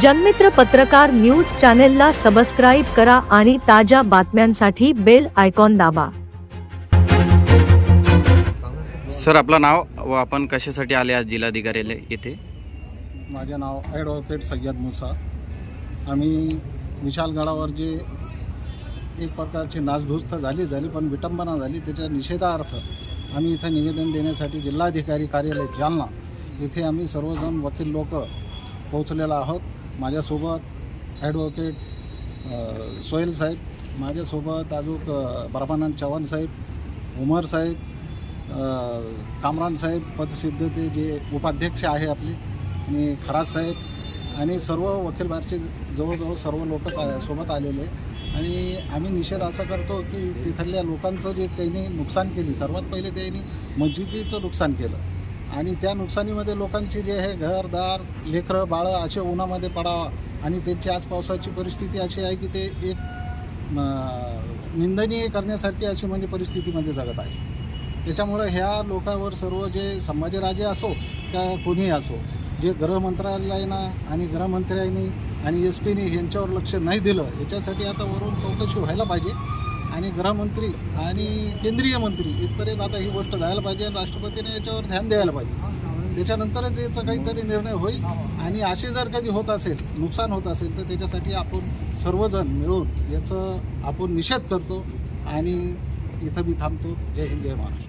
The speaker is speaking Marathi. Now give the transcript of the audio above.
जनमित्र पत्रकार न्यूज चॅनेलला सबस्क्राइब करा आणि ताज्या बातम्यांसाठी बेल आयकॉन दाबा। सर, आपलं नाव व आपण कशासाठी आले आज जिल्हाधिकाऱ्यालय येथे? माझे नाव ॲडव्होकेट सय्यद मुसा। आम्ही विशालगडावर जे एक प्रकारची नासधूस झाली पण विटंबना झाली, त्याच्या निषेधार्थ आम्ही इथे निवेदन देण्यासाठी जिल्हाधिकारी कार्यालय जालना इथे आम्ही सर्वजण वकील लोक पोहोचलेलो आहोत। माझ्यासोबत ॲडव्होकेट सोहेल साहेब, माझ्यासोबत अजून ब्रह्मानंद चव्हाण साहेब, उमर साहेब, कामरान साहेब पदसिद्ध ते जे उपाध्यक्ष आहे आपले, आणि खराज साहेब आणि सर्व वकील बारचे जवळजवळ सर्व लोक सोबत आलेले। आणि आम्ही निषेध असा करतो की तिथल्या लोकांचं जे त्यांनी नुकसान केली, सर्वात पहिले त्यांनी मस्जिदीचं नुकसान केलं आणि त्या नुकसानीमध्ये लोकांचे जे आहे घरदार लेकरं बाळं असे उन्हामध्ये पडावा आणि त्यांची आज पावसाची परिस्थिती अशी आहे की ते एक निंदनीय करण्यासारखी अशी म्हणजे परिस्थितीमध्ये जगत आहे। त्याच्यामुळं ह्या लोकांवर सर्व जे संभाजीराजे असो का कोणीही असो, जे गृहमंत्रालयानं आणि गृहमंत्र्यांनी आणि SP-ने यांच्यावर लक्ष नाही दिलं, याच्यासाठी आता वरून चौकशी व्हायला पाहिजे आणि गृहमंत्री आणि केंद्रीय मंत्री इथपर्यंत आता ही गोष्ट जायला पाहिजे आणि राष्ट्रपतीने याच्यावर ध्यान द्यायला पाहिजे। त्याच्यानंतरच याचा काहीतरी निर्णय होईल आणि असे जर कधी होत असेल, नुकसान होत असेल, तर त्याच्यासाठी आपण सर्वजण मिळून याचं आपण निषेध करतो आणि इथं मी थांबतो। जय हिंद, जय महाराष्ट्र।